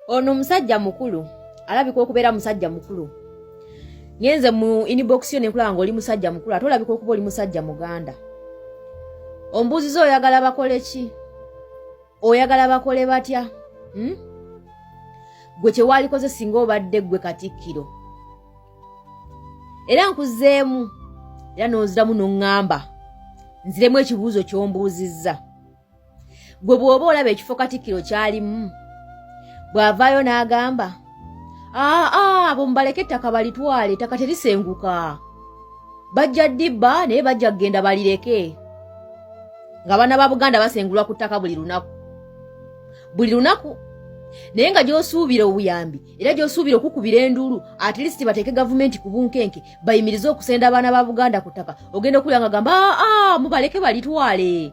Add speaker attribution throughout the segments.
Speaker 1: Ono musajja mukulu alabika okubeera musajja mukulu. Ngenze mu inbox yo nekulaba ng'oli musajja mukulu ate olabika okuba oli musajja muganda. Ombuuziza oyagala bakole ki? Oyagala bakole batya? Gwe kye walikoze singa obadde gwe Katikkiro. Era nkuzeemu era n'oziramu n'oŋŋamba nziremu ekibuuzo ky'ombuuzizza. Gwe bw'oba olaba ekifo Katikkiro kyalimu bw'avaayo n'agamba abo mubaleke ettaka balitwale, ettaka terisenguka. Bajja ddibba naye bajja kugenda balireke. Ng'abaana ba Buganda basengulwa ku ttaka buli lunaku. Buli lunaku. Naye nga gy'osuubira obuyambi era gy'osuubira okukubira enduulu at least bateeke gavumenti ku bunkenke bayimirize okusenda abaana ba Buganda ku ttaka. Ogenda okulya nga gamba mubaleke balitwale.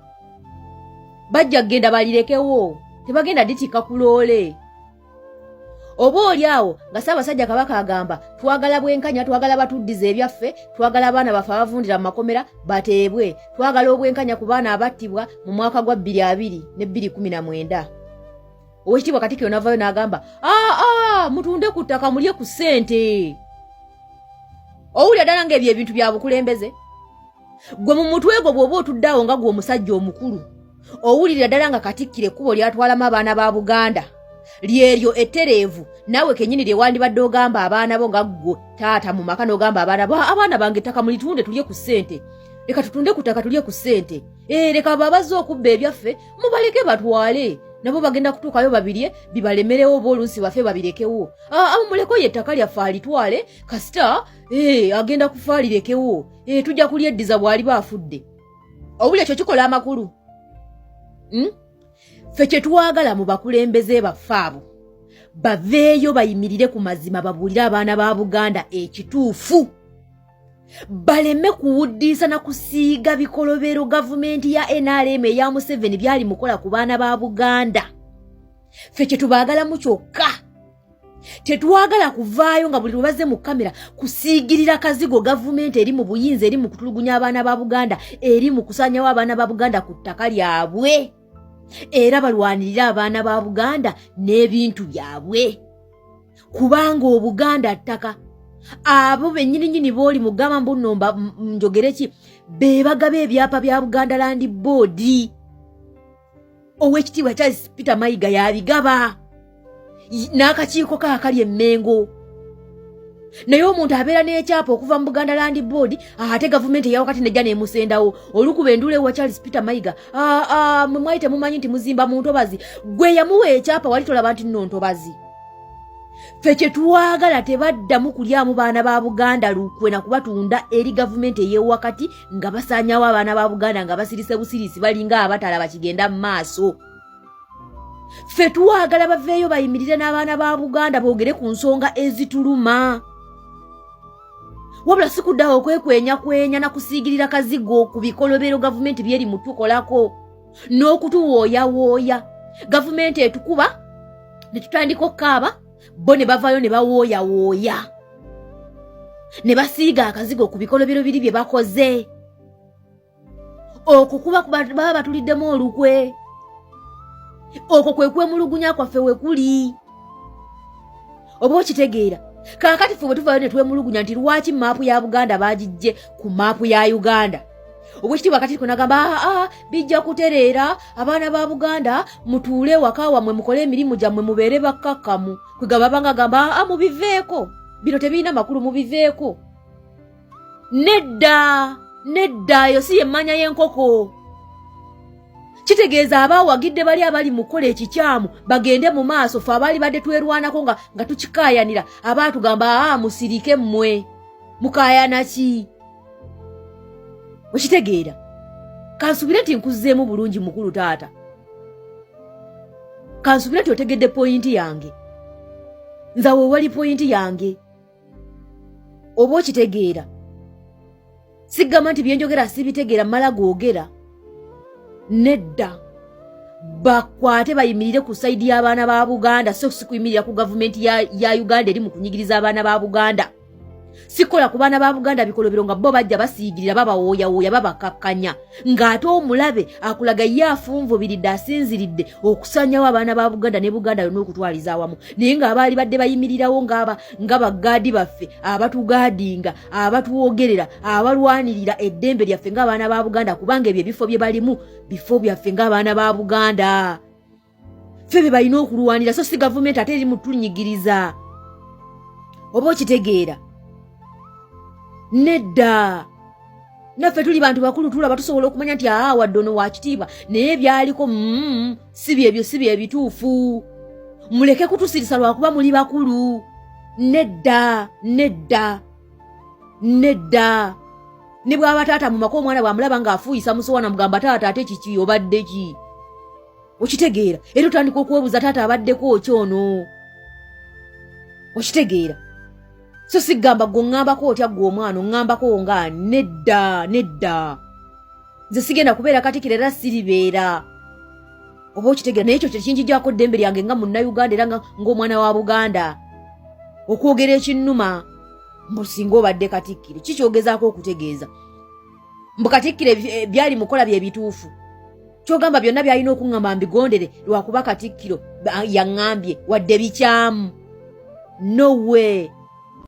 Speaker 1: Bajja kugenda balirekewo. Tebagenda ditika kuloole. Oba oli awo nga Ssaabasajja Kabaka agamba twagala bwenkanya, twagala batuddiza ebyaffe, twagala abaana baffe abavundira mu makomera bateebwe, twagala obwenkanya ku baana abattibwa mu mwaka gwa 2020 ne 2019. Oweekitiibwa Katikkiro n'avaayo n'agamba mutunde ku ttaka mulye ku ssente. Owulira ddala ng'ebyo ebintu bya bukulembeze? Gwe mu mutwe gwo bw'oba otuddeawo nga gwe omusajja omukulu owulira ddala nga Katikkiro ekkubo lyatwalamu abaana ba Buganda lyeryo ettereevu, naawe kennyini lye wandibadde ogamba abaana bo nga ggwe taata mu maka n'ogamba abaana bange ettaka mulitunde tulye ku ssente. Leka tutunde ku ttaka tulye ku ssente. Leka babazze okubba ebyaffe mubaleke batwale. Nabo bagenda kutuukayo babirye bibalemerewo oba oluusi baffe babirekewo. Muleko ye ettaka lyaffe alitwale kasita agenda kufa alirekewo. Tujja kulyeddiza bw'aliba afudde. Owulira ekyo kikola amakulu. Ffe kye twagala mu bakulembeze baffe abo baveeyo bayimirire ku mazima babuulire abaana ba Buganda ekituufu. Baleme kuwuddiisa na kusiiga bikolobero gavumenti ya NRM eya Museveni byali mukola ku baana ba Buganda. Ffe kye tubaagalamu kyokka. Tetwagala kuvaayo nga buli lwebaze mu kamera kusiigirira kazigo gavumenti eri mu buyinza eri mu kutulugunya abaana ba Buganda eri mu kusaanyawo abaana ba Buganda ku ttaka lyabwe. Era balwanirira abaana ba Buganda n'ebintu byabwe. Kubanga Obuganda ttaka abo bennyini booli mugamba mbunomba njogere ki beebagaba ebyapa bya Buganda Land Board. Oweekitiibwa Charles Peter Mayiga yabigaba n'akakiiko kaakali Emmengo. Naye omuntu abeera n'ekyapa okuva mu Buganda Land Board ate gavumenti eyawakati nejja n'emusendawo olukuba enduula ewa Charles Peter Mayiga mwe mwali temumanyi nti muzimba mu ntobazi. Gwe yamuwa ekyapa wali tolaba nti nno ntobazi. Ffe kye twagala tebaddamu kulyamu baana ba Buganda lukwe na kubatunda eri gavumenti ey'ewakati nga basaanyawo abaana ba Buganda nga basirise busirisi balinga abatala bakigenda mu maaso. Ffe twagala baveeyo bayimirire n'abaana ba Buganda boogere ku nsonga ezituluma. Wabula si kuddawo okwekwenyakwenya na kusiigirira kazigo ku bikolobero gavumenti byeri mutukolako n'okutuwooyawooya. Gavumenti etukuba ne tutandika okkaaba bo ne bavaayo ne bawooyawooya ne basiiga akazigo ku bikolobero biri bye bakoze. Okwo kuba baba batuliddemu olukwe. Okwo kwe kwemulugunya kwaffe we kuli. Oba okitegeera kaakati ffe bwe tuvaayo ne twemulugunya nti lwaki maapu ya Buganda baagijje ku maapu ya Uganda. Oweekitiibwa Katikkiro n'agamba bijja kutereera abaana ba Buganda mutuule waka wammwe mukole emirimu gyammwe mubeere bakkakkamu. Kwegaba banga gamba mubiveeko bino tebirina makulu mubiveeko. Nedda yo si yemmanya y'enkoko. Kitegeeza abaawagidde bali abali mukola ekikyamu bagende mu maaso ffe abaali badde twerwanako nga tukikaayanira abaatugamba musirike mmwe mukaayana ki? Okitegeera kansubire nti nkuzzeemu bulungi mukulu taata. Kansubire nti otegedde poyinti yange. Nzawe wali poyinti yange. Oba okitegeera sigamba nti byenjogera sibitegeera mmala googera. Nedda bakwate bayimirire ku sayidi y'abaana ba Buganda so si kuyimirira ku gavumenti ya Uganda eri mu kunyigiriza abaana ba Buganda. sikola ku baana ba Buganda bikolobero nga bo bajja basiigirira babawooyawooya babakakkanya ng'ate omulabe akulaga ye afunvubiridde asinziridde okusanyawo abaana ba Buganda ne Buganda yonna okutwaliza awamu naye ng'abaali badde bayimirirawo nga baggaadi baffe abatugaadinga abatuwogerera abalwanirira eddembe lyaffe ng'abaana ba Buganda kubanga ebyo ebifo bye balimu bifo byaffe ng'abaana ba Buganda ffe be balina okulwanira so si gavumenti ate eri mutunyigiriza oba okitegeera nedda naffe tuli bantu bakulu tulaba tusobola okumanya nti wadde ono wa kitiibwa naye byaliko si byebyo si byebituufu muleke kutusirisa lwakuba muli bakulu nedda ne bw'aba taata mu maka omwana bw'amulaba ng'afuuyisa musowana mugamba taata ate kiki obadde ki okitegeera era otandika okwebuuza taata abaddeko kyono okitegeera so sigamba gwe ŋŋambako otya gwe omwana oŋŋambako nga nedda nze sigenda kubeera Katikkiro era siribeera oba okitegeera naye ekyo kinjijjako ddembe lyange nga munnayuganda era ng'omwana wa Buganda okwogera ekinnuma mbu singa obadde Katikkiro kikyogezaako okutegeeza mbu Katikkiro byali mukola bye bituufu kyogamba byonna byalina okuŋŋamba mbigondere lwakuba Katikkiro yaŋŋambye wadde bikyamu no way